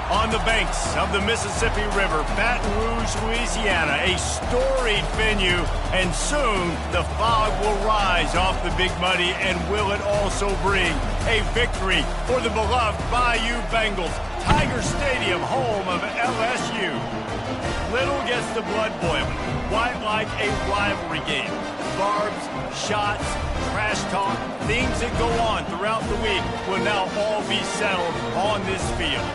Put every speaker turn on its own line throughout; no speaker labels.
On the banks of the Mississippi River, Baton Rouge, Louisiana, a storied venue, and soon the fog will rise off the Big Muddy, and will it also bring a victory for the beloved Bayou Bengals. Tiger Stadium, home of LSU. Little gets the blood boiling, quite like a rivalry game. Barbs, shots, trash talk, things that go on throughout the week will now all be settled on this field.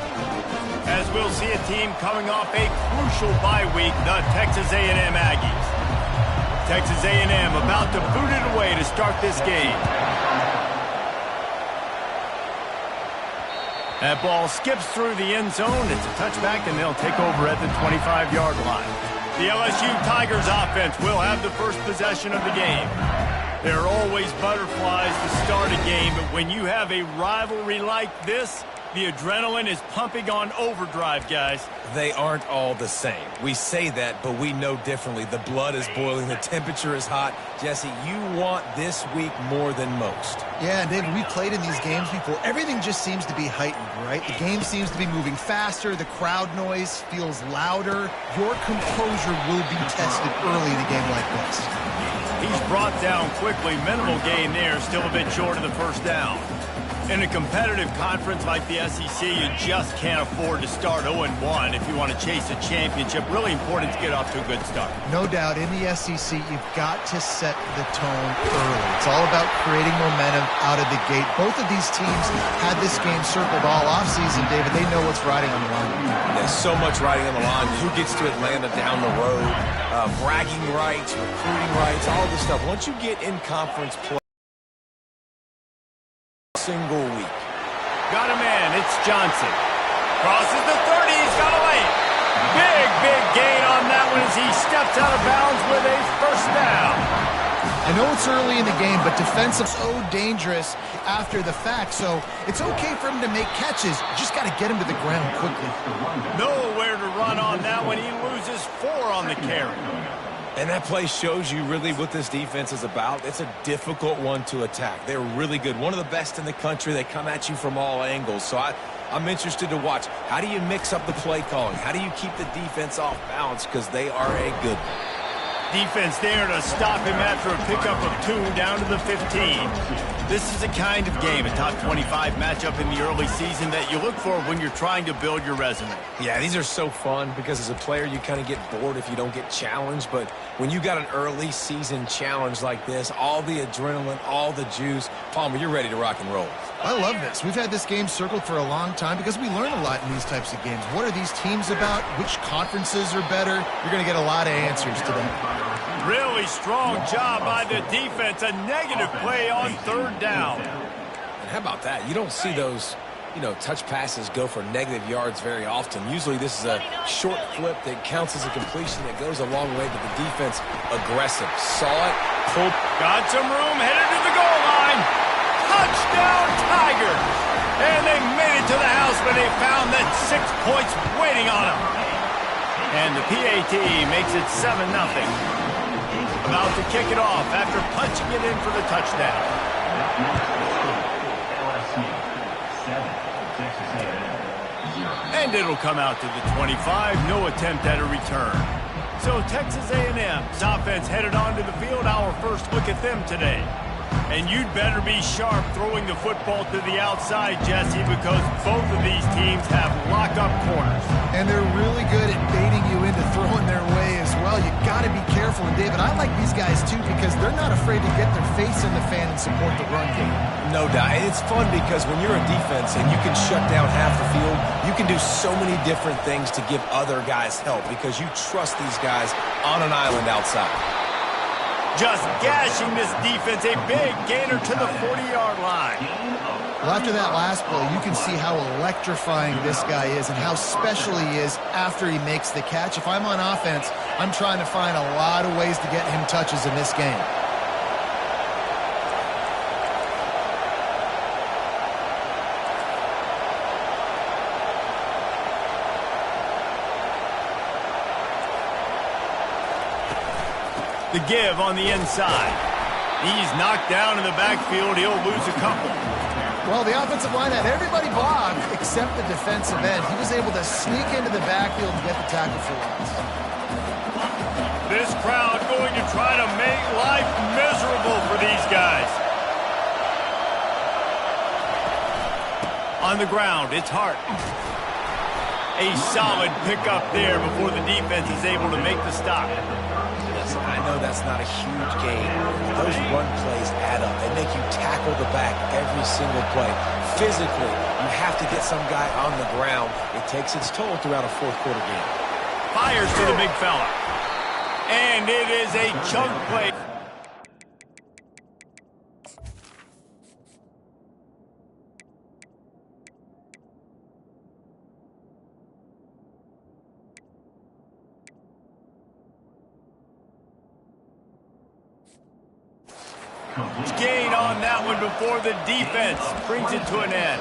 As we'll see a team coming off a crucial bye week, the Texas A&M Aggies. Texas A&M about to boot it away to start this game. That ball skips through the end zone. It's a touchback, and they'll take over at the 25-yard line. The LSU Tigers offense will have the first possession of the game. There are always butterflies to start a game, but when you have a rivalry like this, the adrenaline is pumping on overdrive, guys.
They aren't all the same. We say that, but we know differently. The blood is boiling. The temperature is hot. Jesse, you want this week more than most.
Yeah, and David, we played in these games before. Everything just seems to be heightened, right? The game seems to be moving faster. The crowd noise feels louder. Your composure will be tested early in a game like this.
He's brought down quickly. Minimal gain there. Still a bit short of the first down. In a competitive conference like the SEC, you just can't afford to start 0-1 if you want to chase a championship. Really important to get off to a good start.
No doubt, in the SEC, you've got to set the tone early. It's all about creating momentum out of the gate. Both of these teams had this game circled all offseason, David. They know what's riding on the line.
There's so much riding on the line. Who gets to Atlanta down the road? Bragging rights, recruiting rights, all this stuff. Once you get in conference play, single week.
Got a man. It's Johnson. Crosses the 30. He's got a lane. Big gain on that one as he steps out of bounds with a first down.
I know it's early in the game, but defensive so dangerous after the fact, so it's okay for him to make catches. You just got to get him to the ground quickly.
Nowhere to run on that one. He loses 4 on the carry.
And that play shows you really what this defense is about. It's a difficult one to attack. They're really good. One of the best in the country. They come at you from all angles. So I'm interested to watch. How do you mix up the play calling? How do you keep the defense off balance? Because they are a good one.
Defense there to stop him after a pickup of 2 down to the 15. This is a kind of game, a top 25 matchup in the early season that you look for when you're trying to build your resume.
Yeah, these are so fun because as a player you kind of get bored if you don't get challenged. But when you got an early season challenge like this, all the adrenaline, all the juice, Palmer, you're ready to rock and roll.
I love this. We've had this game circled for a long time because we learn a lot in these types of games. What are these teams about? Which conferences are better? You're going to get a lot of answers today.
Really strong job by the defense. A negative play on 3rd down.
And how about that? You don't see those, touch passes go for negative yards very often. Usually this is a short flip that counts as a completion that goes a long way, but the defense aggressive. Saw it, pulled.
Got some room, headed to the goal line. Touchdown Tigers! And they made it to the house when they found that 6 points waiting on them. And the PAT makes it 7-0. About to kick it off after punching it in for the touchdown. And it'll come out to the 25. No attempt at a return. So Texas A&M's offense headed onto the field. Our first look at them today. And you'd better be sharp throwing the football to the outside, Jesse, because both of these teams have lock-up corners.
And they're really good at baiting you into throwing their way as well. You got to be careful. And, David, I like these guys, too, because they're not afraid to get their face in the fan and support the run game.
No doubt. It's fun because when you're a defense and you can shut down half the field, you can do so many different things to give other guys help because you trust these guys on an island outside.
Just gashing this defense, a big gainer to the 40-yard line.
Well, after that last play, you can see how electrifying this guy is and how special he is after he makes the catch. If I'm on offense, I'm trying to find a lot of ways to get him touches in this game.
The give on the inside. He's knocked down in the backfield. He'll lose a couple.
Well, the offensive line had everybody blocked except the defensive end. He was able to sneak into the backfield and get the tackle for loss.
This crowd going to try to make life miserable for these guys. On the ground, it's Hart. A solid pickup there before the defense is able to make the stop.
Listen, I know that's not a huge gain. Those run plays add up. They make you tackle the back every single play. Physically, you have to get some guy on the ground. It takes its toll throughout a fourth quarter game.
Fires to the big fella. And it is a chunk play. Gain on that one before the defense brings it to an end.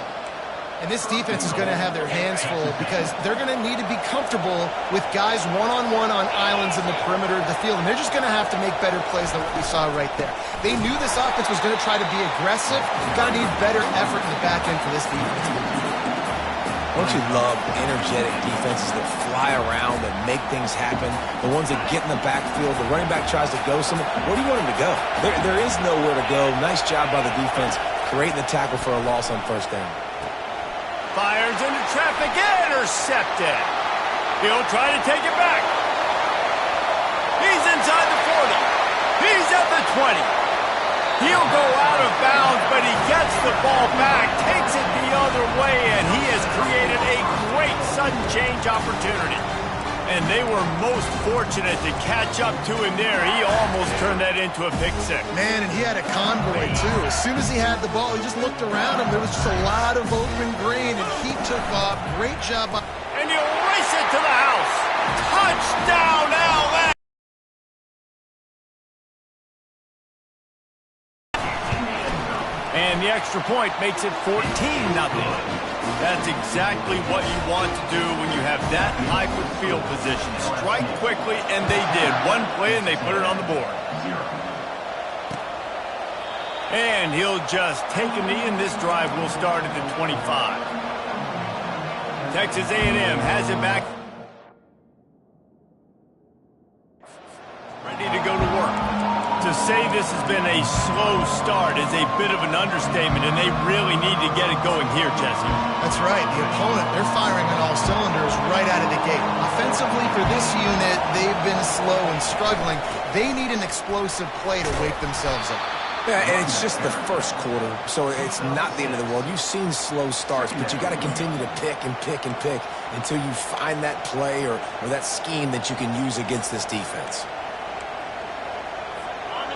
And this defense is going to have their hands full because they're going to need to be comfortable with guys one-on-one on islands in the perimeter of the field. And they're just going to have to make better plays than what we saw right there. They knew this offense was going to try to be aggressive. Got to need better effort in the back end for this defense.
Don't you love energetic defenses that fly around and make things happen? The ones that get in the backfield, the running back tries to go somewhere. Where do you want him to go? There is nowhere to go. Nice job by the defense creating the tackle for a loss on first down.
Fires into traffic, intercepted. He'll try to take it back. He's inside the 40. He's at the 20. He'll go out of bounds, but he gets the ball back, takes it the other way, and he has created a great sudden change opportunity. And they were most fortunate to catch up to him there. He almost turned that into a pick six.
Man, and he had a convoy, too. As soon as he had the ball, he just looked around him. There was just a lot of open green, and he took off. Great job.
And he'll race it to the house. Touchdown, LA! And the extra point makes it 14-0. That's exactly what you want to do when you have that type of field position. Strike quickly, and they did. One play, and they put it on the board. And he'll just take a knee, and this drive will start at the 25. Texas A&M has it back. Ready to go to work. To say this has been a slow start is a bit of an understatement, and they really need to get it going here, Jesse.
That's right. The opponent, they're firing on all cylinders right out of the gate. Offensively, for this unit, they've been slow and struggling. They need an explosive play to wake themselves up.
Yeah, and it's just the first quarter, so it's not the end of the world. You've seen slow starts, but you got to continue to pick and pick and pick until you find that play or that scheme that you can use against this defense.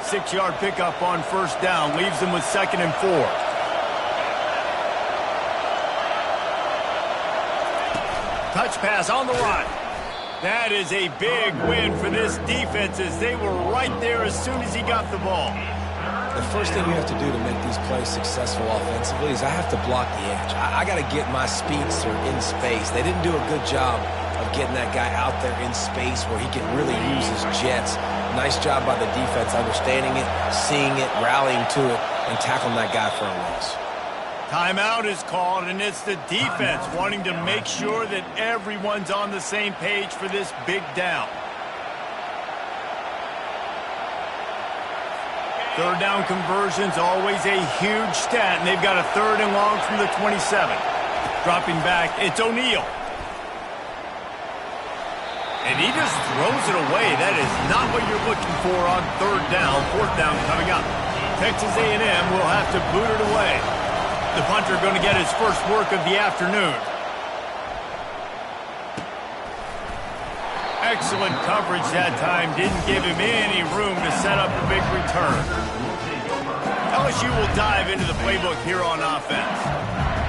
6-yard pickup on first down, leaves them with 2nd and 4. Touch pass on the run. That is a big win for this defense as they were right there as soon as he got the ball.
The first thing you have to do to make these plays successful offensively is I have to block the edge. I got to get my speedster in space. They didn't do a good job of getting that guy out there in space where he can really use his jets. Nice job by the defense understanding it, seeing it, rallying to it, and tackling that guy for a loss.
Timeout is called, and it's the defense wanting to make sure that everyone's on the same page for this big down. Third down conversion's always a huge stat, and they've got a 3rd and long from the 27. Dropping back, it's O'Neal. And he just throws it away. That is not what you're looking for on 3rd down. 4th down coming up. Texas A&M will have to boot it away. The punter going to get his first work of the afternoon. Excellent coverage that time. Didn't give him any room to set up a big return. LSU will dive into the playbook here on offense.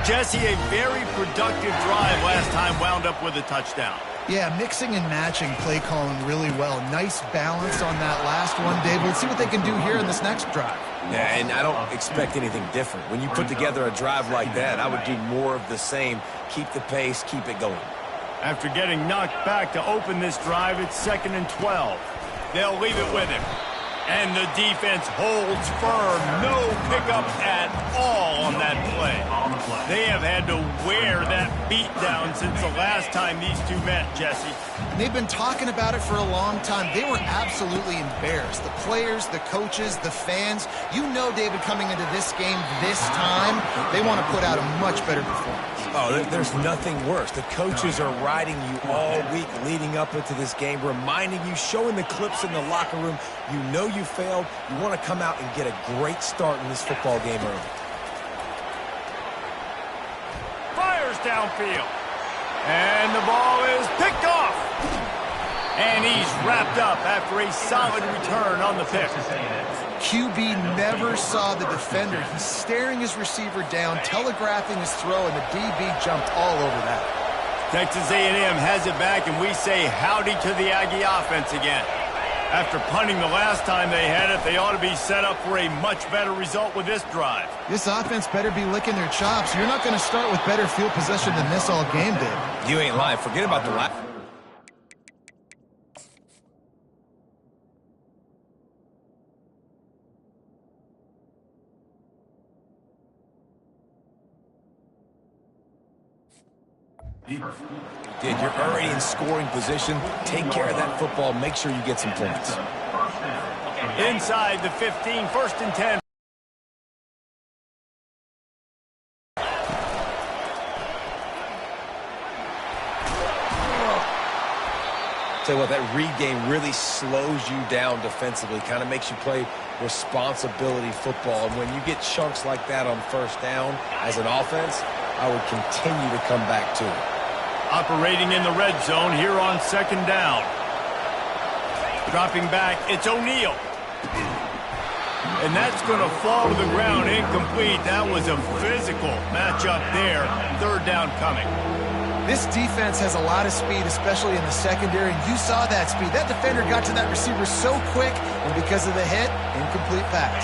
Jesse, a very productive drive last time wound up with a touchdown.
Yeah, mixing and matching play calling really well. Nice balance on that last one, Dave. Let's see what they can do here in this next drive.
Yeah, and I don't expect anything different. When you put together a drive like that, I would do more of the same. Keep the pace, keep it going.
After getting knocked back to open this drive, it's 2nd and 12. They'll leave it with him. And the defense holds firm. No pickup at all on that play. They have had to wear that beat down since the last time these two met, Jesse.
They've been talking about it for a long time. They were absolutely embarrassed. The players, the coaches, the fans. You know, David, coming into this game this time, they want to put out a much better performance.
Oh, there's nothing worse. The coaches are riding you all week leading up into this game, reminding you, showing the clips in the locker room. You know you failed. You want to come out and get a great start in this football game early.
Fires downfield. And the ball is picked off. And he's wrapped up after a solid return on the pick.
QB never saw the defender. He's staring his receiver down, telegraphing his throw, and the DB jumped all over that.
Texas A&M has it back, and we say howdy to the Aggie offense again. After punting the last time they had it, they ought to be set up for a much better result with this drive.
This offense better be licking their chops. You're not going to start with better field possession than this all game did.
You ain't lying. Forget about the last. Did you're already in scoring position. Take care of that football. Make sure you get some points.
Inside the 15, 1st and 10.
Tell you what, that read game really slows you down defensively, kind of makes you play responsibility football. And when you get chunks like that on 1st down as an offense, I would continue to come back to it.
Operating in the red zone here on 2nd down. Dropping back, it's O'Neal. And that's going to fall to the ground incomplete. That was a physical matchup there. 3rd down coming.
This defense has a lot of speed, especially in the secondary, and you saw that speed. That defender got to that receiver so quick, and because of the hit, incomplete pass.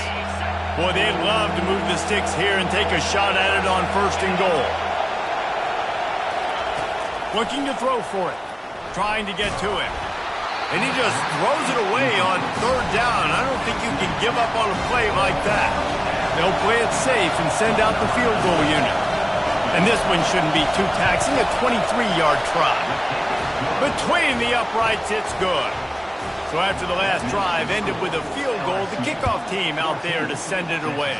Boy, they'd love to move the sticks here and take a shot at it on 1st and goal. Looking to throw for it. Trying to get to him. And he just throws it away on 3rd down. I don't think you can give up on a play like that. They'll play it safe and send out the field goal unit. And this one shouldn't be too taxing, a 23-yard try. Between the uprights, it's good. So after the last drive ended with a field goal, the kickoff team out there to send it away.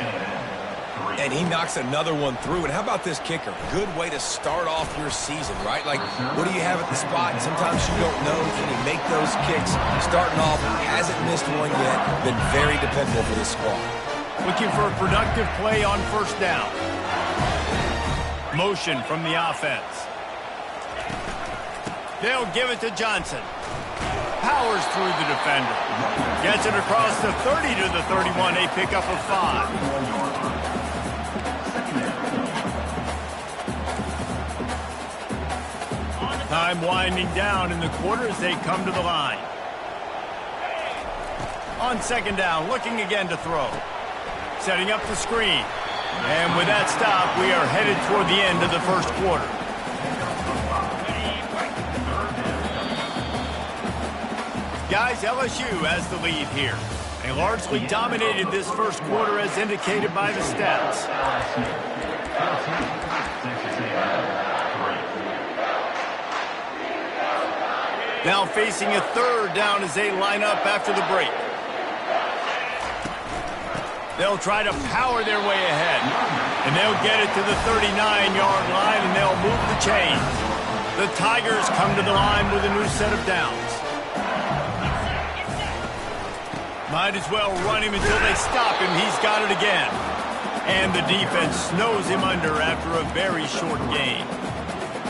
And he knocks another one through. And how about this kicker? Good way to start off your season, right? Like, what do you have at the spot? Sometimes you don't know. Can he make those kicks? Starting off, hasn't missed one yet. Been very dependable for this squad.
Looking for a productive play on 1st down. Motion from the offense. They'll give it to Johnson. Powers through the defender. Gets it across the 30 to the 31. A pickup of 5. Time winding down in the quarter as they come to the line. On 2nd down, looking again to throw. Setting up the screen. And with that stop, we are headed toward the end of the 1st quarter. Guys, LSU has the lead here. They largely dominated this 1st quarter as indicated by the stats. Now facing a 3rd down as they line up after the break. They'll try to power their way ahead. And they'll get it to the 39-yard line, and they'll move the chains. The Tigers come to the line with a new set of downs. Might as well run him until they stop him. He's got it again. And the defense snows him under after a very short gain.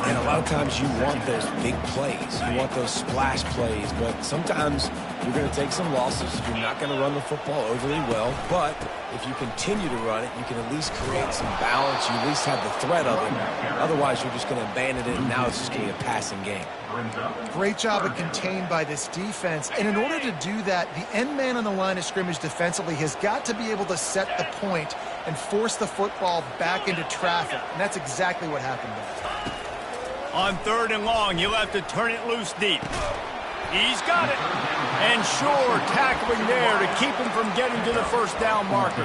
And a lot of times you want those big plays. You want those splash plays. But sometimes you're going to take some losses. You're not going to run the football overly well. But if you continue to run it, you can at least create some balance. You at least have the threat of it. Otherwise, you're just going to abandon it, and now it's just going to be a passing game.
Great job of contained by this defense. And in order to do that, the end man on the line of scrimmage defensively has got to be able to set the point and force the football back into traffic. And that's exactly what happened there.
On 3rd and long, he'll have to turn it loose deep. He's got it. And sure, tackling there to keep him from getting to the 1st down marker.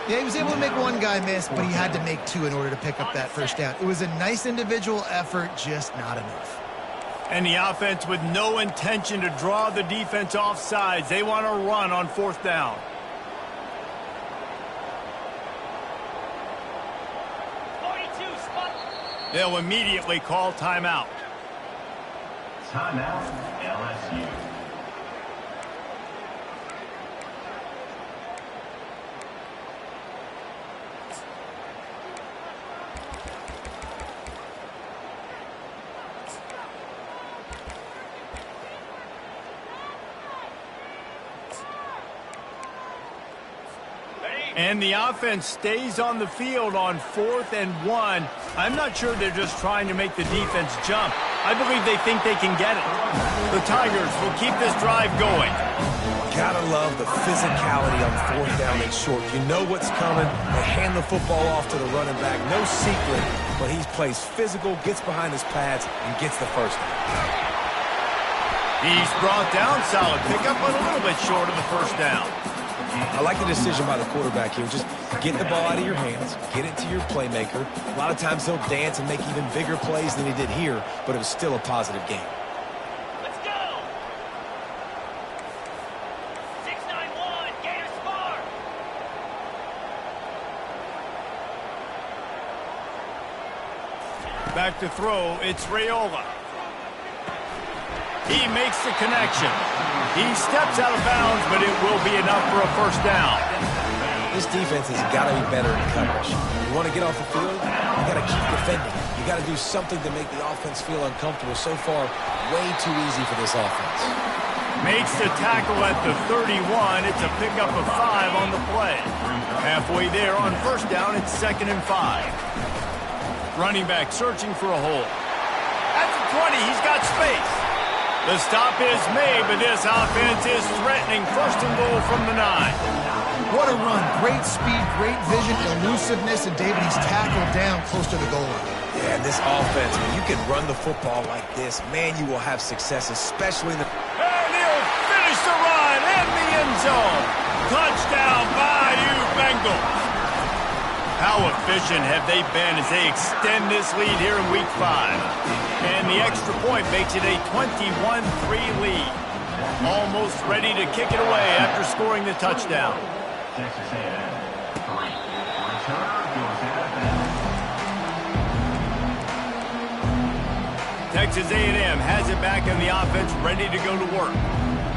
Yeah, he was able to make one guy miss, but he had to make two in order to pick up that first down. It was a nice individual effort, just not enough.
And the offense with no intention to draw the defense off sides. They want to run on fourth down. They'll immediately call timeout.
Timeout, LSU.
And the offense stays on the field on 4th and 1. I'm not sure they're just trying to make the defense jump. I believe they think they can get it. The Tigers will keep this drive going.
Gotta love the physicality on 4th down and short. You know what's coming. They hand the football off to the running back. No secret, but he plays physical, gets behind his pads, and gets the first down.
He's brought down. Solid pickup, but a little bit short of the first down.
I like the decision by the quarterback here. Just get the ball out of your hands, get it to your playmaker. A lot of times he'll dance and make even bigger plays than he did here, but it was still a positive game.
Let's go! 6-9-1, Gators score!
Back to throw, it's Raiola. He makes the connection. He steps out of bounds, but it will be enough for a first down.
This defense has got to be better in coverage. You want to get off the field, you got to keep defending. You got to do something to make the offense feel uncomfortable. So far, way too easy for this offense.
Makes the tackle at the 31. It's a pickup of 5 on the play. Halfway there on first down, it's 2nd and 5. Running back searching for a hole. At the 20, he's got space. The stop is made, but this offense is threatening. 1st and goal from the 9.
What a run. Great speed, great vision, elusiveness, and David, he's tackled down close to the goal line.
Yeah, this offense, when you can run the football like this, man, you will have success, especially in the...
And he'll finish the run in the end zone. Touchdown, Bayou Bengals. How efficient have they been as they extend this lead here in Week 5? And the extra point makes it a 21-3 lead. Almost ready to kick it away after scoring the touchdown.
Texas A&M. Returner goes out of bounds.
Texas A&M has it back in the offense, ready to go to work.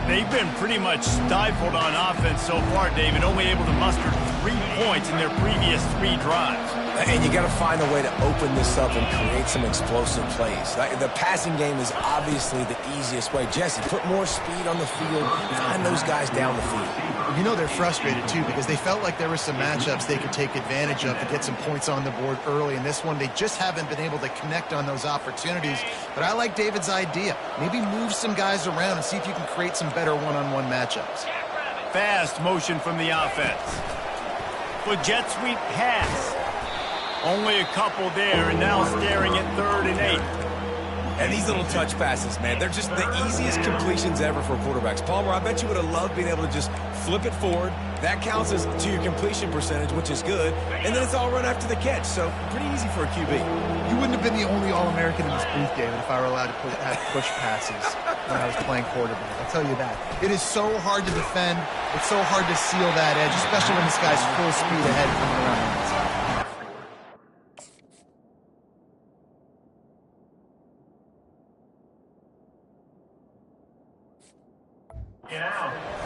They've been pretty much stifled on offense so far, David, only able to muster 3 points in their previous 3 drives.
And you got to find a way to open this up and create some explosive plays. The passing game is obviously the easiest way. Jesse, put more speed on the field, find those guys down the field.
You know they're frustrated, too, because they felt like there were some matchups they could take advantage of to get some points on the board early. In this one, they just haven't been able to connect on those opportunities. But I like David's idea. Maybe move some guys around and see if you can create some better one-on-one matchups.
Fast motion from the offense. For jet sweep pass. Only a couple there, and now staring at 3rd and 8.
And these little touch passes, man, they're just the easiest completions ever for quarterbacks. Palmer, I bet you would have loved being able to just flip it forward. That counts as to your completion percentage, which is good. And then it's all run after the catch, so pretty easy for a QB.
You wouldn't have been the only All-American in this booth, David, if I were allowed to push passes when I was playing quarterback. I'll tell you that. It is so hard to defend. It's so hard to seal that edge, especially when this guy's full speed ahead coming around the inside.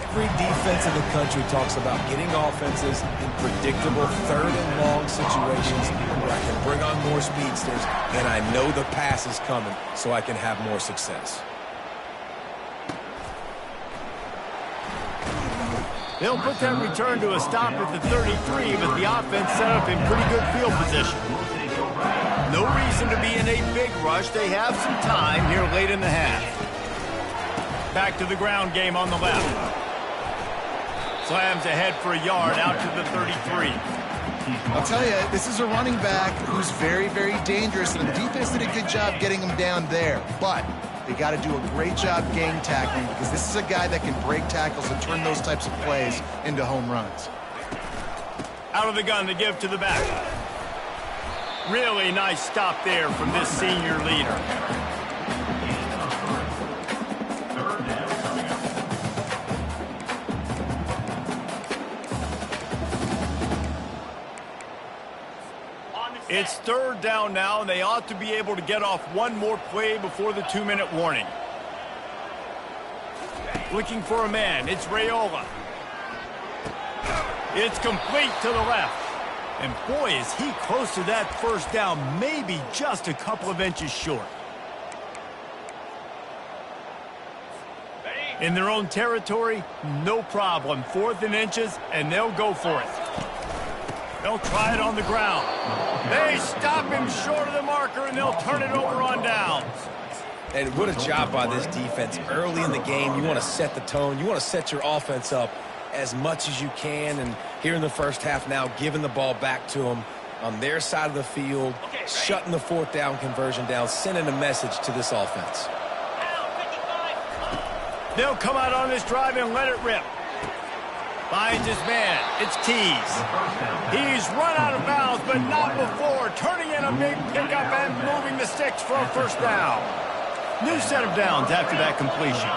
Every defense in the country talks about getting offenses in predictable 3rd and long situations where I can bring on more speedsters, and I know the pass is coming so I can have more success.
They'll put that return to a stop at the 33, but the offense set up in pretty good field position. No reason to be in a big rush. They have some time here late in the half. Back to the ground game on the left. Slams ahead for a yard out to the 33.
I'll tell you, this is a running back who's very, very dangerous, and the defense did a good job getting him down there. But they got to do a great job gang tackling because this is a guy that can break tackles and turn those types of plays into home runs.
Out of the gun to give to the back. Really nice stop there from this senior leader.
Third down coming up.
On the set.
It's third down now, and they ought to be able to get off one more play before the 2-minute warning. Looking for a man. It's Raiola. It's complete to the left. And boy, is he close to that first down, maybe just a couple of inches short.
Ready?
In their own territory, no problem. 4th and inches, and they'll go for it. They'll try it on the ground. They stop him short of the marker, and they'll turn it over on downs.
And what a job by this defense. Early in the game, you want to set the tone. You want to set your offense up as much as you can. And here in the first half now, giving the ball back to them on their side of the field, shutting the 4th down conversion down, sending a message to this offense.
Down, 55.
They'll come out on this drive and let it rip. Finds his man. It's Tees. He's run out of bounds, but not before. Turning in a big pickup and moving the sticks for a first down. New set of downs after that completion.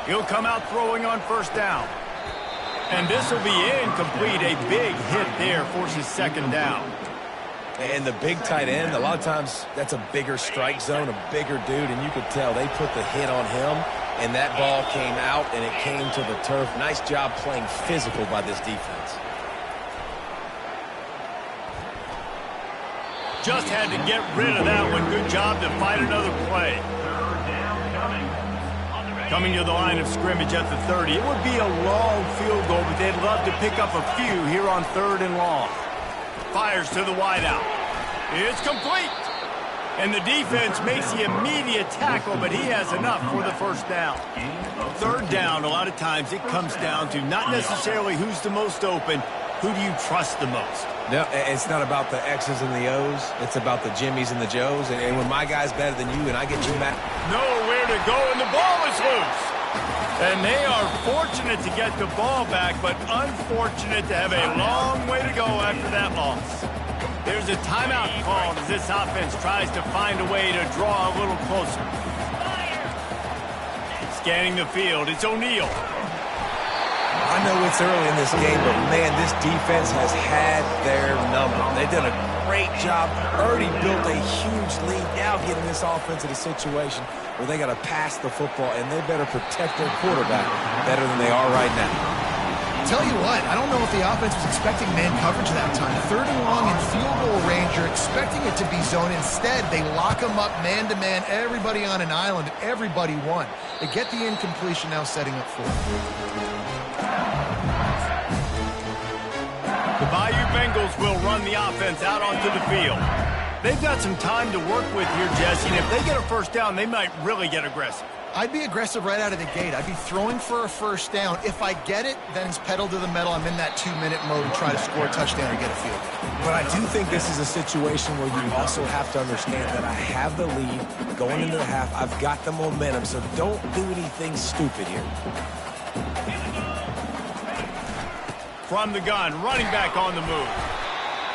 He'll come out throwing on first down. And this will be incomplete. A big hit there forces second down.
And the big tight end, a lot of times that's a bigger strike zone, a bigger dude, and you could tell they put the hit on him, and that ball came out, and it came to the turf. Nice job playing physical by this defense.
Just had to get rid of that one. Good job to fight another play.
Third down coming.
On the ready.
Coming to the line of scrimmage at the 30. It would be a long field goal, but they'd love to pick up a few here on 3rd and long. Fires to the wideout. It's complete. And the defense makes the immediate tackle, but he has enough for the first down. 3rd down, a lot of times it comes down to not necessarily who's the most open, who do you trust the most?
No, it's not about the X's and the O's. It's about the Jimmies and the Joes. And when my guy's better than you and I get you mad.
Nowhere to go, and the ball is loose. And they are fortunate to get the ball back, but unfortunate to have a long way to go after that loss. There's a timeout called as this offense tries to find a way to draw a little closer. Scanning the field, it's O'Neal.
I know it's early in this game, but man, this defense has had their number. They've done a great job, already built a huge lead, now getting this offense in a situation where they got to pass the football, and they better protect their quarterback better than they are right now.
Tell you what, I don't know if the offense was expecting man coverage that time. 3rd and long in field goal range, you're expecting it to be zone. Instead, they lock them up man-to-man, everybody on an island, everybody won. They get the incompletion now setting up for it.
The Bayou Bengals will run the offense out onto the field. They've got some time to work with here, Jesse, and if they get a first down, they might really get aggressive.
I'd be aggressive right out of the gate. I'd be throwing for a first down. If I get it, then it's pedal to the metal. I'm in that 2-minute mode and try to score a touchdown or get a field goal.
But I do think this is a situation where you also have to understand that I have the lead going into the half. I've got the momentum, so don't do anything stupid here.
From the gun, running back on the move.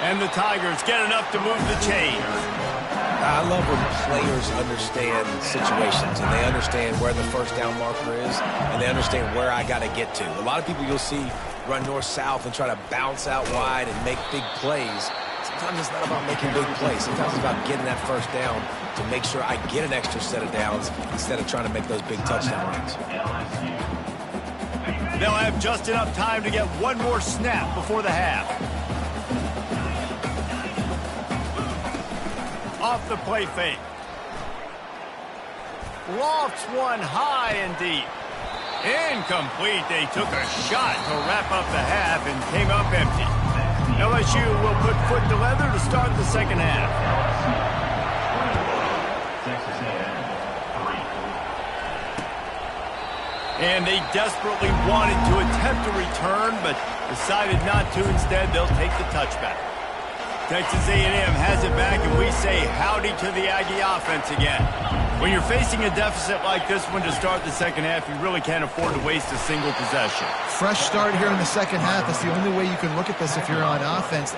And the Tigers get enough to move the chains.
I love when players understand situations and they understand where the first down marker is and they understand where I got to get to. A lot of people you'll see run north-south and try to bounce out wide and make big plays. Sometimes it's not about making big plays. Sometimes it's about getting that first down to make sure I get an extra set of downs instead of trying to make those big touchdown runs.
They'll have just enough time to get one more snap before the half. Off the play fake. Lofts one high and deep. Incomplete. They took a shot to wrap up the half and came up empty. LSU will put foot to leather to start the second half.
Texas A&M, 3.
And they desperately wanted to attempt a return, but decided not to. Instead, they'll take the touchback. Texas A&M has it back, and we say howdy to the Aggie offense again. When you're facing a deficit like this one to start the second half, you really can't afford to waste a single possession.
Fresh start here in the second half. That's the only way you can look at this if you're on offense.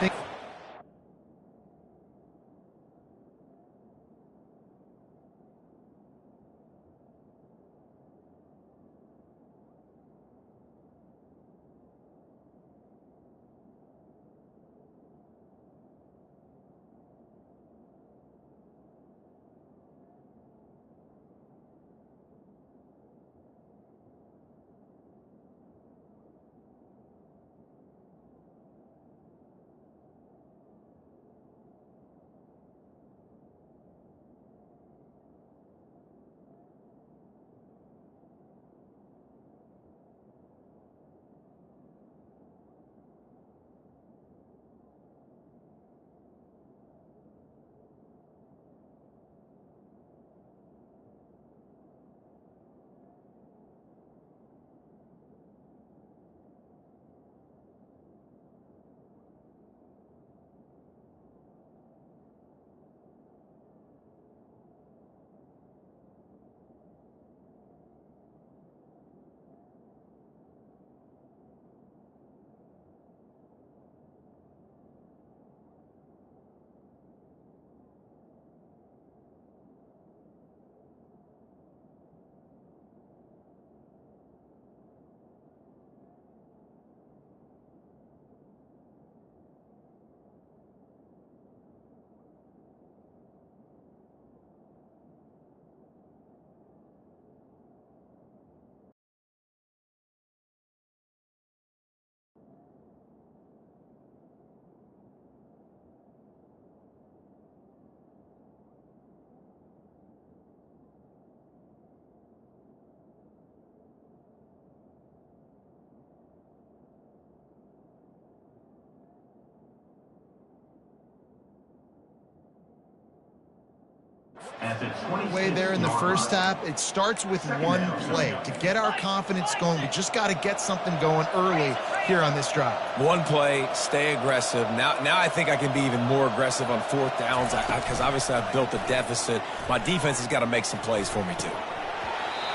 Way there in the first half, it starts with one play. To get our confidence going, we just got to get something going early here on this drive.
One play, stay aggressive. Now I think I can be even more aggressive on fourth downs because obviously I've built a deficit. My defense has got to make some plays for me too.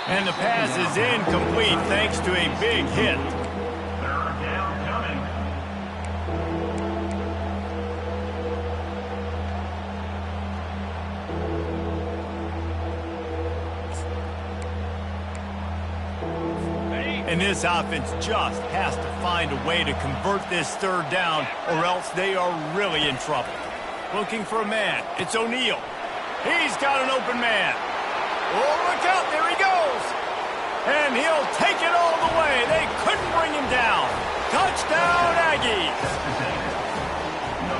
And the pass is incomplete thanks to a big hit.
Third down coming.
And this offense just has to find a way to convert this third down or else they are really in trouble. Looking for a man. It's O'Neal. He's got an open man. Oh, look out. There he goes. And he'll take it all the way. They couldn't bring him down. Touchdown, Aggies.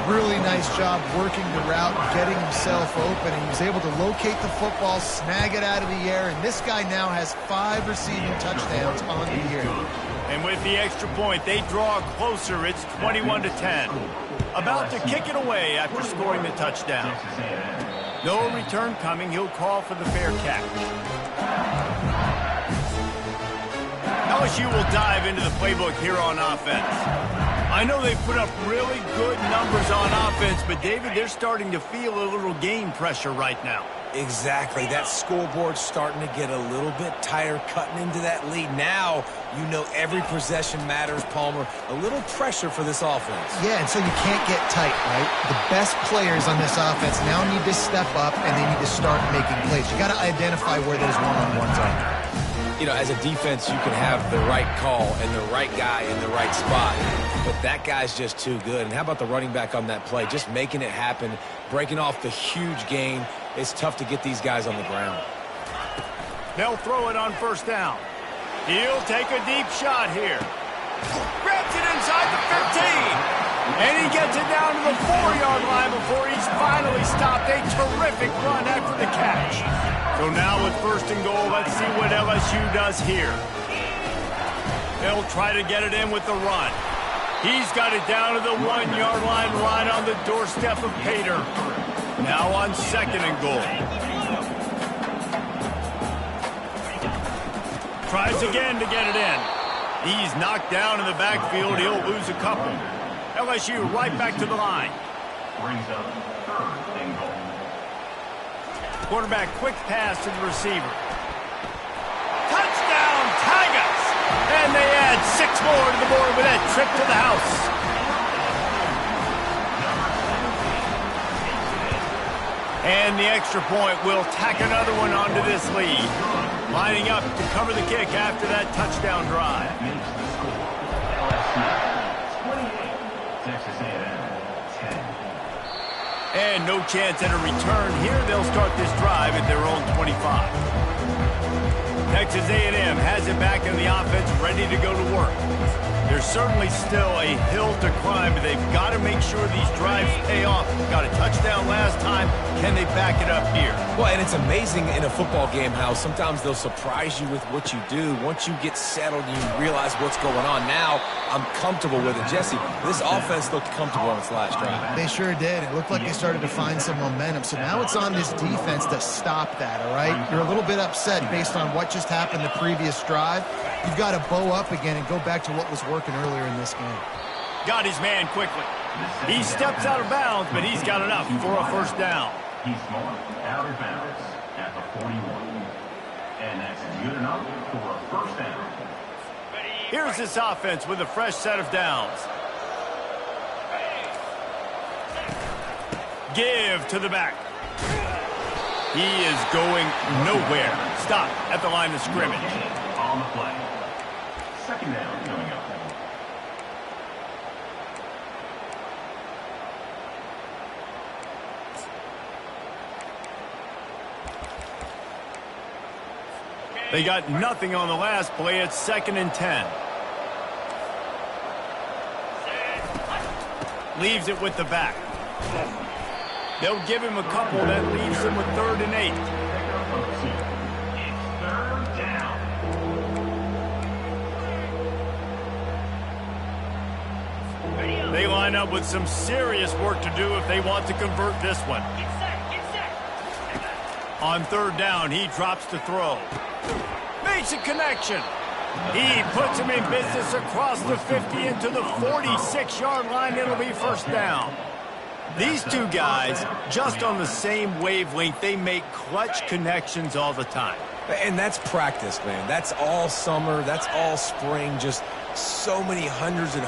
Really nice job working the route, getting himself open, and he was able to locate the football, snag it out of the air, and this guy now has 5 receiving touchdowns on the year.
And with the extra point, they draw closer. It's 21-10. About to kick it away after scoring the touchdown. No return coming. He'll call for the fair catch. LSU will dive into the playbook here on offense. I know they put up really good numbers on offense, but, David, they're starting to feel a little game pressure right now.
Exactly. That scoreboard's starting to get a little bit tighter, cutting into that lead. Now, you know every possession matters, Palmer. A little pressure for this offense.
Yeah, and so you can't get tight, right? The best players on this offense now need to step up, and they need to start making plays. You got to identify where those one-on-ones are.
You know, as a defense, you can have the right call and the right guy in the right spot, but that guy's just too good. And how about the running back on that play? Just making it happen, breaking off the huge gain. It's tough to get these guys on the ground.
They'll throw it on first down. He'll take a deep shot here. Grabs it inside the 15. And he gets it down to the 4-yard line before he's finally stopped. A terrific run after the catch. So now with first and goal, let's see what LSU does here. They'll try to get it in with the run. He's got it down to the 1-yard line right on the doorstep of Pater. Now on second and goal. Tries again to get it in. He's knocked down in the backfield. He'll lose a couple. LSU right back to the line.
Brings up third and goal.
Quarterback quick pass to the receiver. Touchdown, Tigers! And they add 6 more to the board with that trip to the house. And the extra point will tack another one onto this lead. Lining up to cover the kick after that touchdown drive.
Makes the score. LSU 28, Texas A&M 10.
And no chance at a return here. They'll start this drive at their own 25. Texas A&M has it back in the offense, ready to go to work. There's certainly still a hill to climb, but they've got to make sure these drives pay off. Got a touchdown last time. Can they back it up here?
Well, and it's amazing in a football game how sometimes they'll surprise you with what you do. Once you get settled, you realize what's going on. Now, I'm comfortable with it. Jesse, this offense looked comfortable on its last drive.
They sure did. It looked like they started to find some momentum. So now it's on this defense to stop that, all right? You're a little bit upset based on what just happened the previous drive. You've got to bow up again and go back to what was working earlier in this game.
Got his man quickly. He steps out of bounds, but he's got enough for a first down.
He's marked out of bounds at the 41. And that's good enough for a first down.
Here's this offense with a fresh set of downs. Give to the back. He is going nowhere. Stop at the line of scrimmage.
On the play. Second down coming up.
They got nothing on the last play. It's 2nd and 10. Leaves it with the back. They'll give him a couple. That leaves him with 3rd and 8.
It's 3rd down.
They line up with some serious work to do if they want to convert this one.
Get set, get set.
On 3rd down, he drops to throw. Makes a connection. He puts him in business across the 50 into the 46-yard line. It'll be first down. These two guys, just on the same wavelength, they make clutch connections all the time.
And that's practice, man. That's all summer. That's all spring. Just so many hundreds and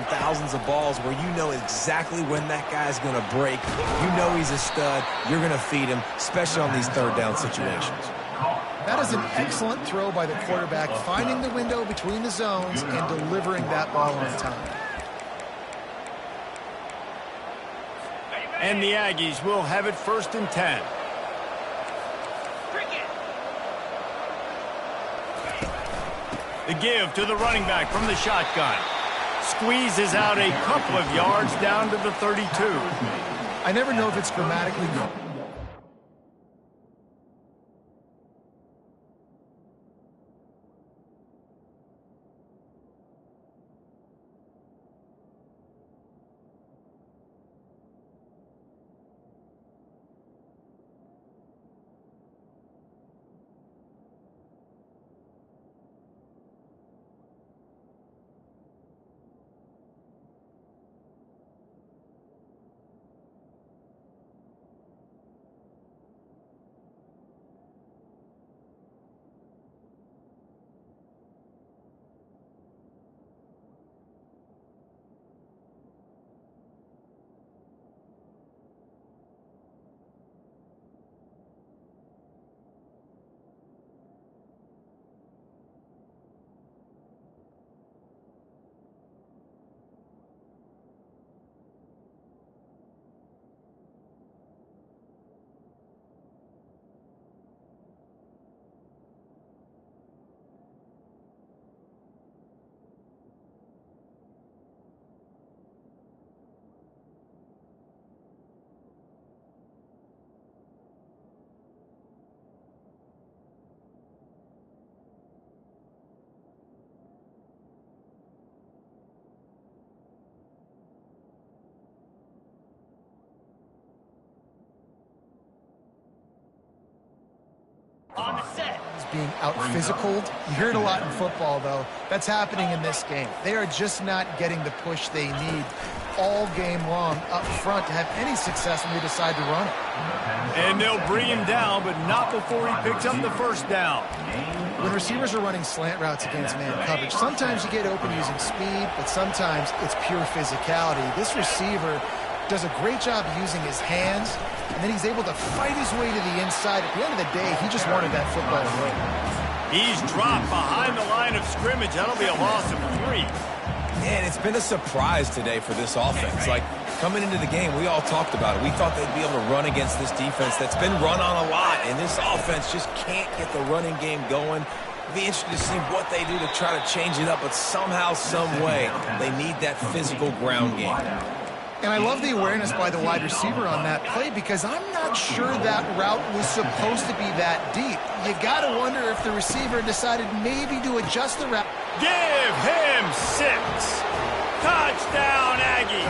thousands of balls where you know exactly when that guy's going to break. You know he's a stud. You're going to feed him, especially on these 3rd down situations.
That is an excellent throw by the quarterback, finding the window between the zones and delivering that ball on time.
And the Aggies will have it 1st and 10. The give to the running back from the shotgun. Squeezes out a couple of yards down to the 32.
I never know if it's grammatically
On the set.
being out-physicaled. You hear it a lot in football, though. That's happening in this game. They are just not getting the push they need. all game long up front to have any success when they decide to run it.
And they'll bring him down, but not before he picks up the first down.
When receivers are running slant routes against man coverage, sometimes you get open using speed, but sometimes it's pure physicality. This receiver does a great job using his hands, and then he's able to fight his way to the inside. At the end of the day, he just wanted that football to roll.
He's dropped behind the line of scrimmage. That'll be a loss of 3.
And it's been a surprise today for this offense. Like, coming into the game, we all talked about it. We thought they'd be able to run against this defense that's been run on a lot, and this offense just can't get the running game going. It'll be interesting to see what they do to try to change it up, but somehow, some way, they need that physical ground game.
And I love the awareness by the wide receiver on that play because I'm not sure that route was supposed to be that deep. You got to wonder if the receiver decided maybe to adjust the route.
Give him 6. Touchdown, Aggie.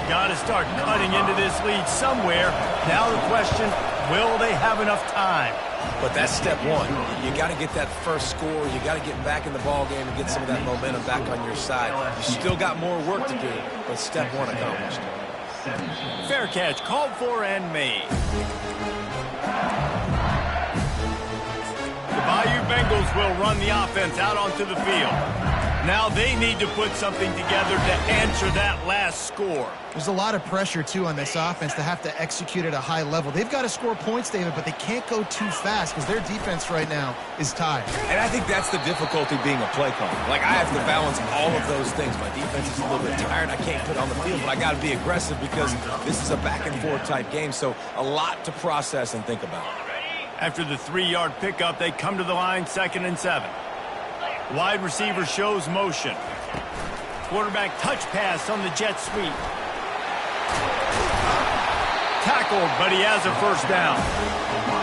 Got to start cutting into this lead somewhere. Now the question, will they have enough time?
But that's step one. You got to get that first score. You got to get back in the ball game and get some of that momentum back on your side. You still got more work to do, but step one accomplished.
Fair catch called for and made. The Bayou Bengals will run the offense out onto the field. Now they need to put something together to answer that last score.
There's a lot of pressure, too, on this offense to have to execute at a high level. They've got to score points, David, but they can't go too fast because their defense right now is tired.
And I think that's the difficulty being a play caller. Like, I have to balance all of those things. My defense is a little bit tired. I can't put it on the field, but I got to be aggressive because this is a back-and-forth type game, so a lot to process and think about.
After the 3-yard pickup, they come to the line, 2nd and 7. Wide receiver shows motion. Quarterback touch pass on the jet sweep. Tackled, but he has a first down.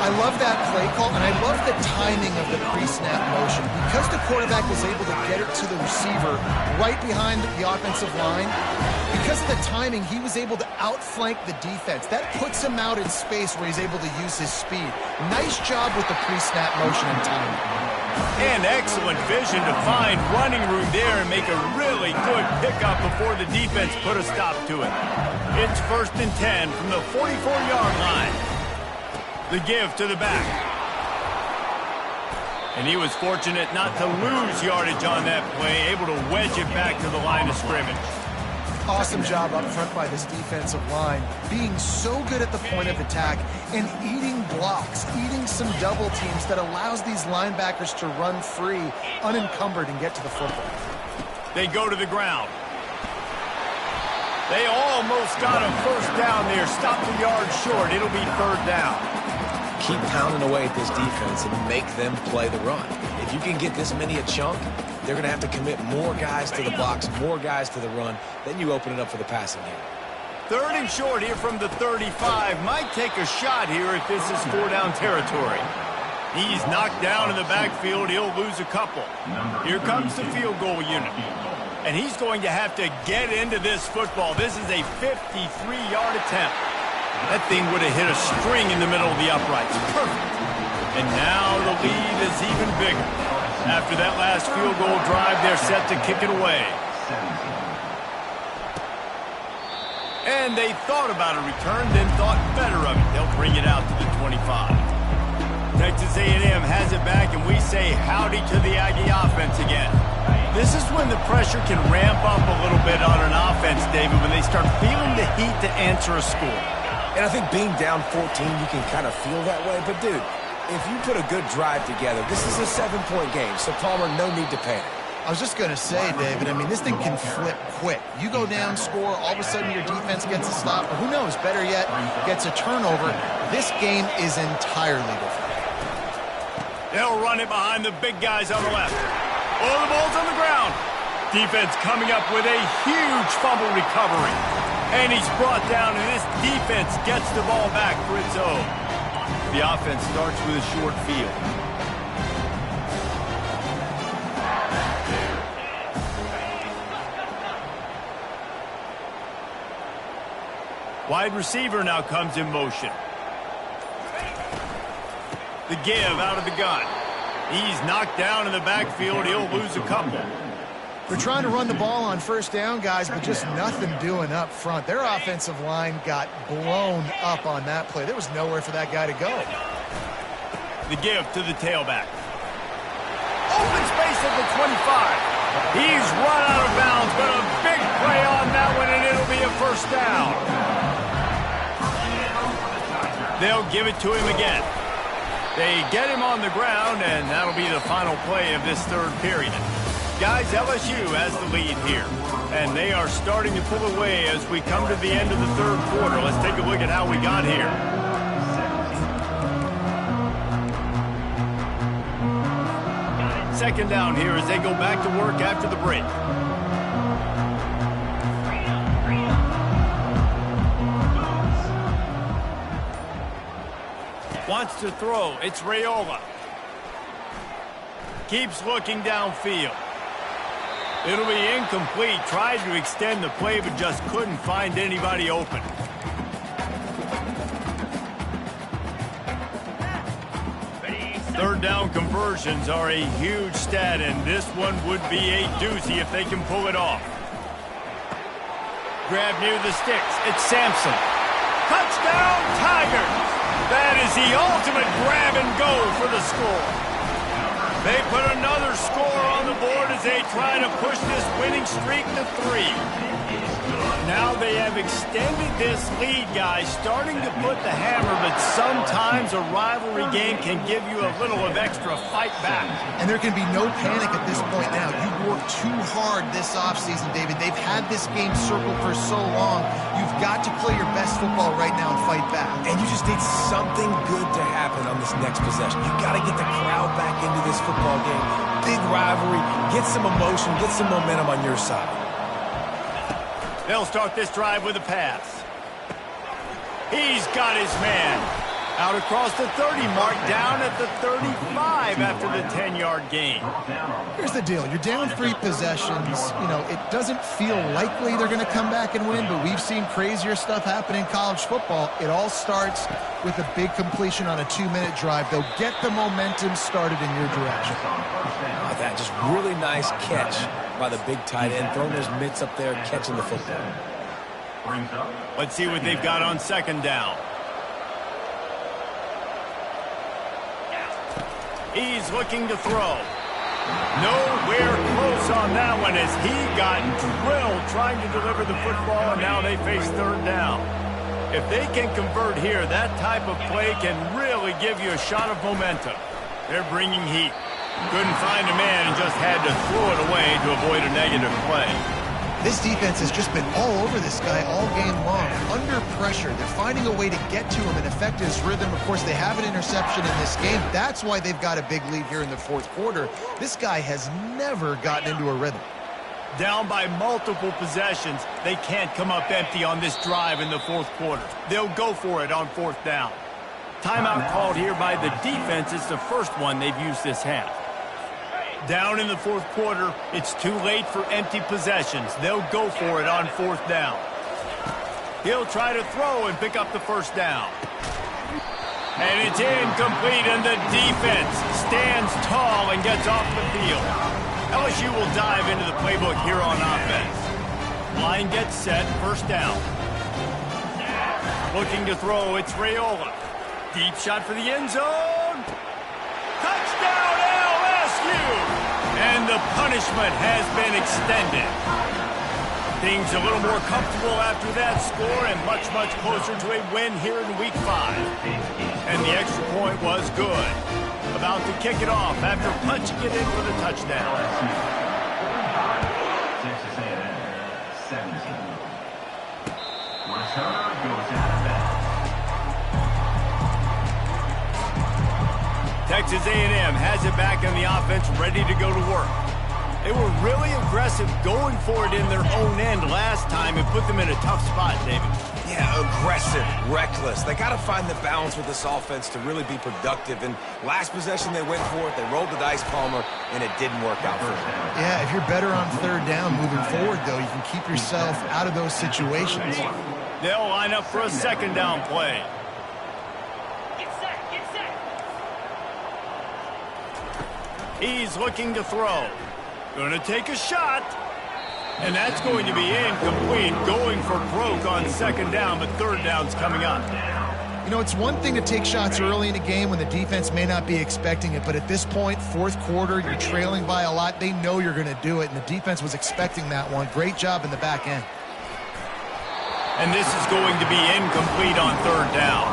I love that play call, and I love the timing of the pre-snap motion. Because the quarterback was able to get it to the receiver right behind the offensive line, because of the timing, he was able to outflank the defense. That puts him out in space where he's able to use his speed. Nice job with the pre-snap motion and timing.
And excellent vision to find running room there and make a really good pickup before the defense put a stop to it. It's 1st and 10 from the 44-yard line. The give to the back. And he was fortunate not to lose yardage on that play, able to wedge it back to the line of scrimmage.
Awesome job up front by this defensive line, being so good at the point of attack and eating blocks, eating some double teams that allows these linebackers to run free, unencumbered, and get to the football.
They go to the ground. They almost got a first down there, stopped a yard short. It'll be 3rd down.
Keep pounding away at this defense and make them play the run. If you can get this many a chunk, they're going to have to commit more guys to the box, more guys to the run. Then you open it up for the passing game.
3rd and short here from the 35. Might take a shot here if this is 4-down territory. He's knocked down in the backfield. He'll lose a couple. Here comes the field goal unit. And he's going to have to get into this football. This is a 53-yard attempt. That thing would have hit a string in the middle of the uprights. Perfect. And now the lead is even bigger. After that last field goal drive, they're set to kick it away. And they thought about a return, then thought better of it. They'll bring it out to the 25. Texas A&M has it back, and we say howdy to the Aggie offense again. This is when the pressure can ramp up a little bit on an offense, David, when they start feeling the heat to answer a score.
And I think being down 14, you can kind of feel that way. But, dude, if you put a good drive together, this is a 7-point game, so Palmer, no need to panic.
I was just going to say, David, I mean, this thing can flip quick. You go down, score, all of a sudden your defense gets a stop, or who knows, better yet, gets a turnover. This game is entirely different.
They'll run it behind the big guys on the left. Oh, the ball's on the ground. Defense coming up with a huge fumble recovery. And he's brought down, and this defense gets the ball back for its own. The offense starts with a short field. Wide receiver now comes in motion. The give out of the gun. He's knocked down in the backfield. He'll lose a couple.
They're trying to run the ball on first down, guys, but just nothing doing up front. Their offensive line got blown up on that play. There was nowhere for that guy to go.
The give to the tailback. Open space at the 25. He's run out of bounds, but a big play on that one, and it'll be a first down. They'll give it to him again. They get him on the ground, and that'll be the final play of this third period. Guys, LSU has the lead here, and they are starting to pull away as we come to the end of the third quarter. Let's take a look at how we got here. Second down here as they go back to work after the break. Wants to throw. It's Raiola. Keeps looking downfield. It'll be incomplete. Tried to extend the play, but just couldn't find anybody open. Third down conversions are a huge stat, and this one would be a doozy if they can pull it off. Grab near the sticks. It's Sampson. Touchdown, Tigers! That is the ultimate grab and go for the score. They put another score on the board as they try to push this winning streak to 3. Now they have extended this lead, guys, starting to put the hammer, but sometimes a rivalry game can give you a little of extra fight back.
And there can be no panic at this point now. You've worked too hard this offseason, David. They've had this game circled for so long. You've got to play your best football right now and fight back.
And you just need something good to happen on this next possession. You got to get the crowd back into this football game. Big rivalry. Get some emotion. Get some momentum on your side.
They'll start this drive with a pass. He's got his man. Out across the 30 mark, down at the 35 after the 10-yard gain.
Here's the deal. You're down 3 possessions. You know, it doesn't feel likely they're going to come back and win, but we've seen crazier stuff happen in college football. It all starts with a big completion on a 2-minute drive. They'll get the momentum started in your direction.
Oh, that just really nice catch by the big tight end, throwing those mitts up there, catching the football.
Let's see what they've got on second down. He's looking to throw. Nowhere close on that one as he got drilled trying to deliver the football, and now they face third down. If they can convert here, that type of play can really give you a shot of momentum. They're bringing heat. Couldn't find a man and just had to throw it away to avoid a negative play.
This defense has just been all over this guy all game long. Under pressure, they're finding a way to get to him and affect his rhythm. Of course, they have an interception in this game. That's why they've got a big lead here in the fourth quarter. This guy has never gotten into a rhythm.
Down by multiple possessions, they can't come up empty on this drive in the fourth quarter. They'll go for it on fourth down. Timeout called here by the defense. It's the first one they've used this half. Down in the fourth quarter, it's too late for empty possessions. They'll go for it on fourth down. He'll try to throw and pick up the first down. And it's incomplete, and the defense stands tall and gets off the field. LSU will dive into the playbook here on offense. Line gets set, first down. Looking to throw, it's Raiola. Deep shot for the end zone. Touchdown, LSU! And the punishment has been extended. Things a little more comfortable after that score and much, much closer to a win here in Week 5. And the extra point was good. About to kick it off after punching it in for the touchdown.
Texas A&M, 17. Returner goes out of bounds.
Texas A&M has it back on the offense, ready to go to work. They were really aggressive going for it in their own end last time and put them in a tough spot, David.
Yeah, aggressive, reckless. They got to find the balance with this offense to really be productive. And last possession, they went for it. They rolled the dice, Palmer, and it didn't work out for them.
Yeah, if you're better on third down moving forward, though, you can keep yourself out of those situations.
They'll line up for a second down play.
Get set, get set.
He's looking to throw. Going to take a shot. And that's going to be incomplete. Going for broke on second down, but third down's coming up.
You know, it's one thing to take shots early in a game when the defense may not be expecting it, but at this point, fourth quarter, you're trailing by a lot. They know you're going to do it, and the defense was expecting that one. Great job in the back end.
And this is going to be incomplete on third down.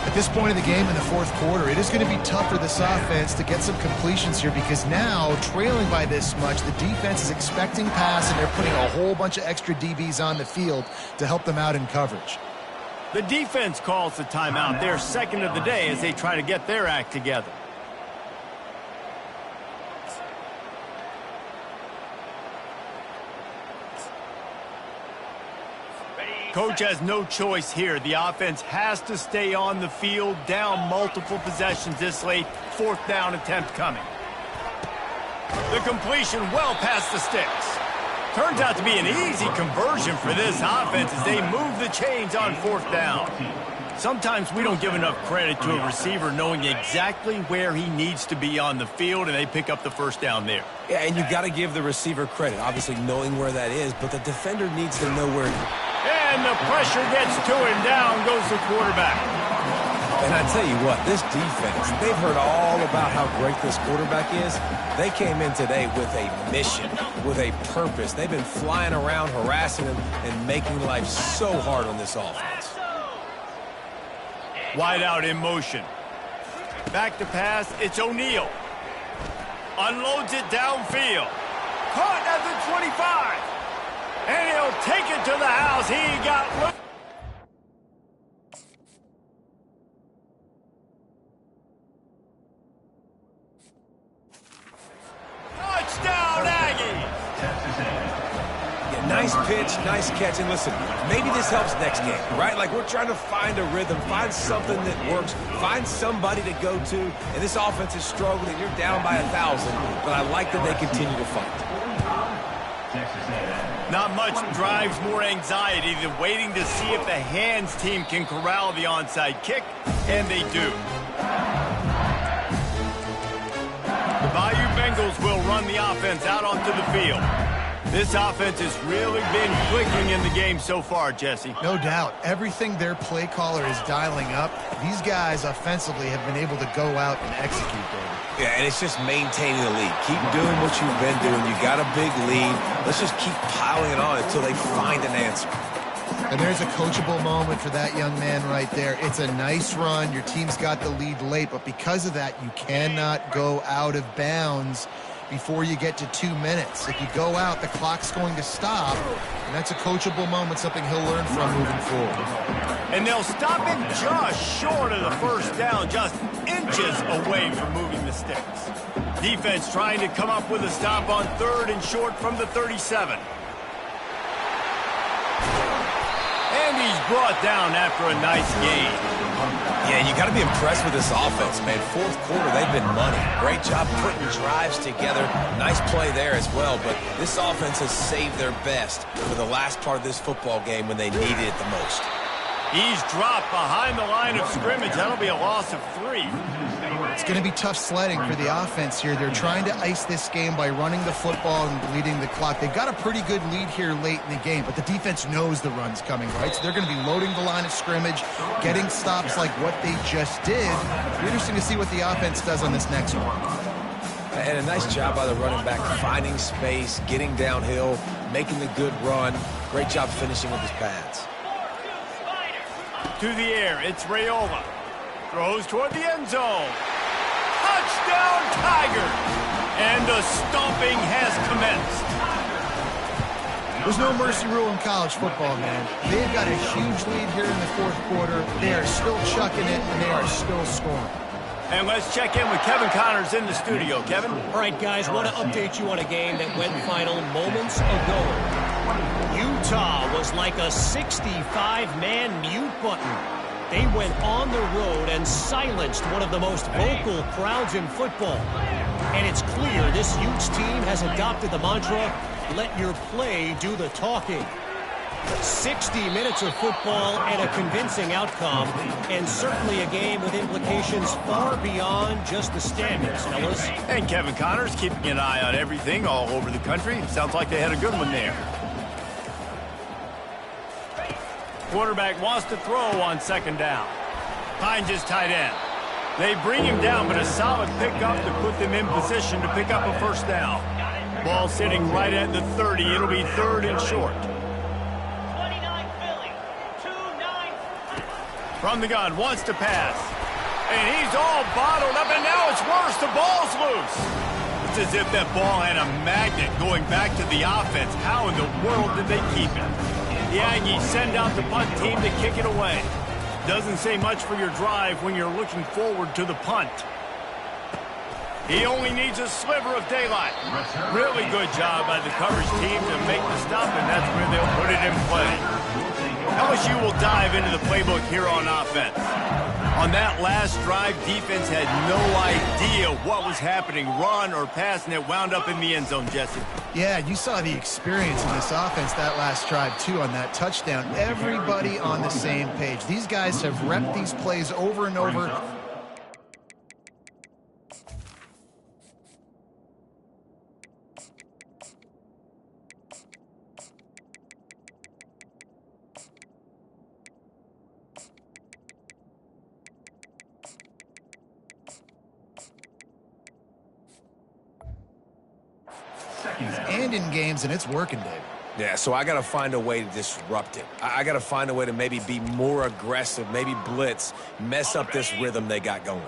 At this point in the game in the fourth quarter, it is going to be tough for this offense to get some completions here because now, trailing by this much, the defense is expecting pass, and they're putting a whole bunch of extra DBs on the field to help them out in coverage.
The defense calls the timeout. Their second of the day as they try to get their act together. Coach has no choice here. The offense has to stay on the field, down multiple possessions this late. Fourth down attempt coming. The completion well past the sticks. Turns out to be an easy conversion for this offense as they move the chains on fourth down. Sometimes we don't give enough credit to a receiver knowing exactly where he needs to be on the field, and they pick up the first down there.
Yeah, and you've got to give the receiver credit, obviously knowing where that is, but the defender needs to know where.
And the pressure gets to him. Down goes the quarterback.
And I tell you what, this defense, they've heard all about how great this quarterback is. They came in today with a mission, with a purpose. They've been flying around, harassing him, and making life so hard on this offense.
Wide out in motion. Back to pass, it's O'Neal. Unloads it downfield. Caught at the 25. And he'll take it to the house. He got loose. Touchdown, Aggies!
Yeah, nice pitch, nice catch. And listen, maybe this helps next game, right? Like we're trying to find a rhythm, find something that works, find somebody to go to. And this offense is struggling. You're down by 1,000, but I like that they continue to fight.
Not much drives more anxiety than waiting to see if the hands team can corral the onside kick, and they do. The Bayou Bengals will run the offense out onto the field. This offense has really been clicking in the game so far, Jesse.
No doubt. Everything their play caller is dialing up, these guys offensively have been able to go out and execute, David.
Yeah, and it's just maintaining the lead. Keep doing what you've been doing. You got a big lead. Let's just keep piling it on until they find an answer.
And there's a coachable moment for that young man right there. It's a nice run. Your team's got the lead late, but because of that, you cannot go out of bounds before you get to 2 minutes. If you go out, the clock's going to stop, and that's a coachable moment, something he'll learn from moving forward.
And they'll stop him just short of the first down, just inches away from moving the sticks. Defense trying to come up with a stop on third and short from the 37. And he's brought down after a nice gain.
Yeah, you got to be impressed with this offense, man. Fourth quarter, they've been money. Great job putting drives together. Nice play there as well, but this offense has saved their best for the last part of this football game when they needed it the most.
He's dropped behind the line of scrimmage. That'll be a loss of 3.
It's going to be tough sledding for the offense here. They're trying to ice this game by running the football and bleeding the clock. They've got a pretty good lead here late in the game, but the defense knows the run's coming, right? So they're going to be loading the line of scrimmage, getting stops like what they just did. It'll be interesting to see what the offense does on this next one.
And a nice job by the running back, finding space, getting downhill, making the good run. Great job finishing with his pads.
To the air, it's Raiola. Throws toward the end zone. Touchdown, Tigers! And the stomping has commenced.
There's no mercy rule in college football, man. They've got a huge lead here in the fourth quarter. They are still chucking it, and they are still scoring.
And let's check in with Kevin Connors in the studio. Kevin?
All right, guys, want to update you on a game that went final moments ago. Utah was like a 65-man mute button. They went on the road and silenced one of the most vocal crowds in football. And it's clear this Utes team has adopted the mantra, let your play do the talking. 60 minutes of football and a convincing outcome, and certainly a game with implications far beyond just the standings, fellas.
And Kevin Connors keeping an eye on everything all over the country. Sounds like they had a good one there. Quarterback wants to throw on second down. Finds his tight end. They bring him down, but a solid pickup to put them in position to pick up a first down. Ball sitting right at the 30. It'll be third and short.
29 Philly. 2-9.
From the gun, wants to pass. And he's all bottled up, and now it's worse. The ball's loose. It's as if that ball had a magnet going back to the offense. How in the world did they keep it? The Aggies send out the punt team to kick it away. Doesn't say much for your drive when you're looking forward to the punt. He only needs a sliver of daylight. Really good job by the coverage team to make the stop, and that's where they'll put it in play. LSU will dive into the playbook here on offense. On that last drive, defense had no idea what was happening, run or pass, and it wound up in the end zone, Jesse.
Yeah, you saw the experience in this offense that last drive, too, on that touchdown. Everybody on the same page. These guys have repped these plays over and over. And in games, and it's working, Dave.
Yeah, so I got to find a way to disrupt it. I got to find a way to maybe be more aggressive, maybe blitz, mess up this rhythm they got going.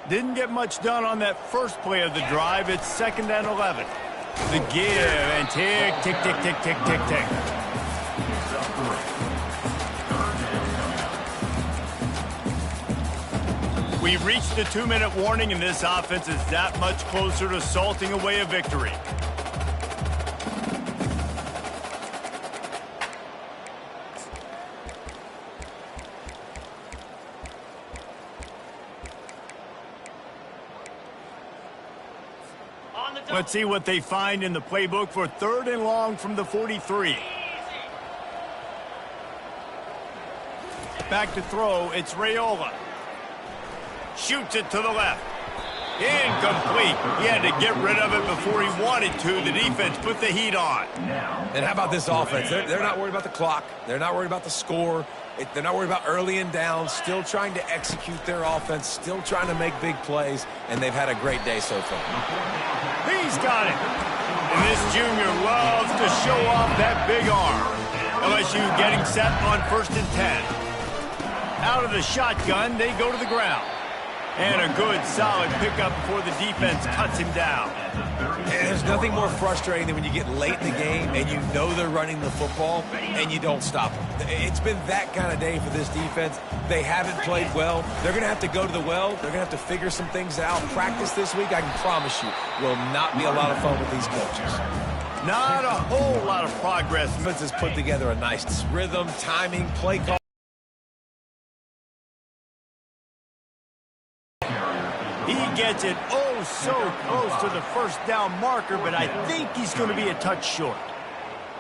Didn't get much done on that first play of the drive. It's 2nd and 11. The give and tick, tick, tick, tick, tick, tick, tick. We've reached the 2-minute warning, and this offense is that much closer to salting away a victory. Let's see what they find in the playbook for 3rd and long from the 43. Back to throw, it's Raiola. Shoots it to the left. Incomplete. He had to get rid of it before he wanted to. The defense put the heat on.
And how about this offense? They're not worried about the clock. They're not worried about the score. They're not worried about early and down. Still trying to execute their offense. Still trying to make big plays. And they've had a great day so far.
He's got it. And this junior loves to show off that big arm. LSU getting set on 1st and 10. Out of the shotgun, they go to the ground. And a good, solid pickup before the defense cuts him down.
And there's nothing more frustrating than when you get late in the game and you know they're running the football and you don't stop them. It's been that kind of day for this defense. They haven't played well. They're going to have to go to the well. They're going to have to figure some things out. Practice this week, I can promise you, will not be a lot of fun with these coaches.
Not a whole lot of progress.
Defense has put together a nice rhythm, timing, play call.
He gets it oh so close to the first down marker, but I think he's going to be a touch short.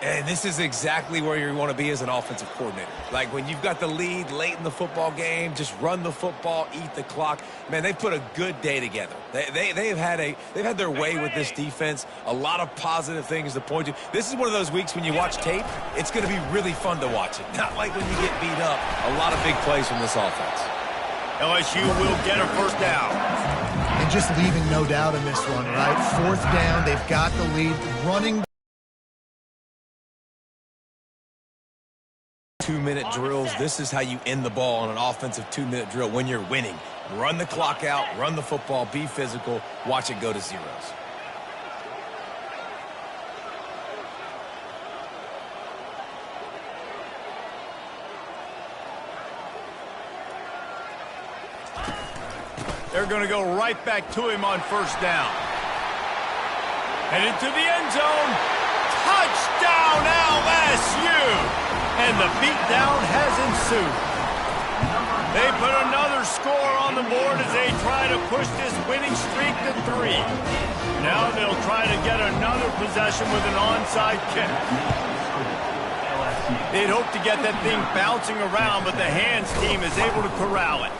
And this is exactly where you want to be as an offensive coordinator. Like when you've got the lead late in the football game, just run the football, eat the clock. Man, they put a good day together. They've had their way with this defense. A lot of positive things to point to. This is one of those weeks when you watch tape, it's going to be really fun to watch it. Not like when you get beat up. A lot of big plays from this offense.
LSU will get a first down.
And just leaving no doubt in this one, right? 4th down, they've got the lead. Running
2-minute drills. This is how you end the ball on an offensive 2-minute drill when you're winning. Run the clock out, run the football, be physical, watch it go to zeros.
They're going to go right back to him on 1st down. Headed to the end zone. Touchdown LSU! And the beatdown has ensued. They put another score on the board as they try to push this winning streak to 3. Now they'll try to get another possession with an onside kick. They'd hope to get that thing bouncing around, but the hands team is able to corral it.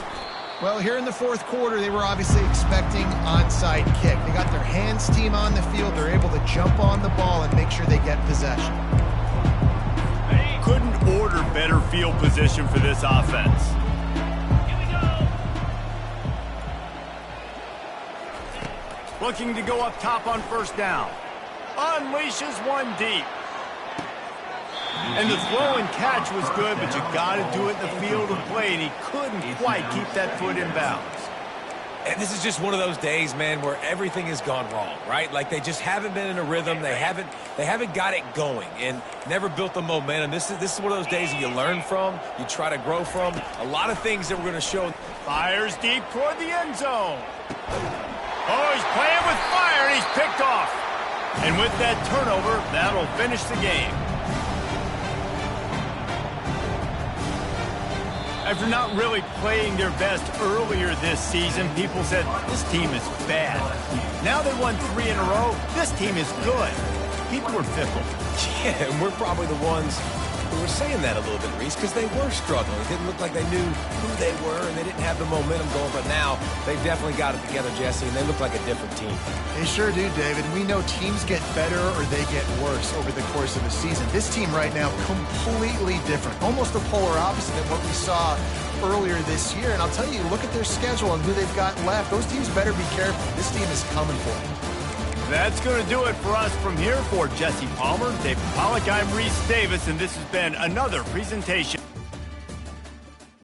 Well, here in the fourth quarter, they were obviously expecting onside kick. They got their hands team on the field. They're able to jump on the ball and make sure they get possession.
Couldn't order better field position for this offense.
Here we go.
Looking to go up top on first down. Unleashes one deep. And the throw and catch was good, but you got to do it in the field of play, and he couldn't quite keep that foot in bounds.
And this is just one of those days, man, where everything has gone wrong, right? Like they just haven't been in a rhythm. They haven't got it going and never built the momentum. This is one of those days that you learn from, you try to grow from. A lot of things that we're going to show.
Fires deep toward the end zone. Oh, he's playing with fire, and he's picked off. And with that turnover, that'll finish the game. After not really playing their best earlier this season, people said, this team is bad. Now they won 3 in a row. This team is good. People were fickle.
Yeah, and we're probably the ones who were saying that a little bit, Reese, because they were struggling. It didn't look like they knew who they were, and they didn't have the momentum going. But now they've definitely got it together, Jesse, and they look like a different team.
They sure do, David. We know teams get better or they get worse over the course of a season. This team right now, completely different. Almost the polar opposite of what we saw earlier this year. And I'll tell you, look at their schedule and who they've got left. Those teams better be careful. This team is coming for them.
That's going to do it for us from here. For Jesse Palmer, David Pollack, I'm Reese Davis, and this has been another presentation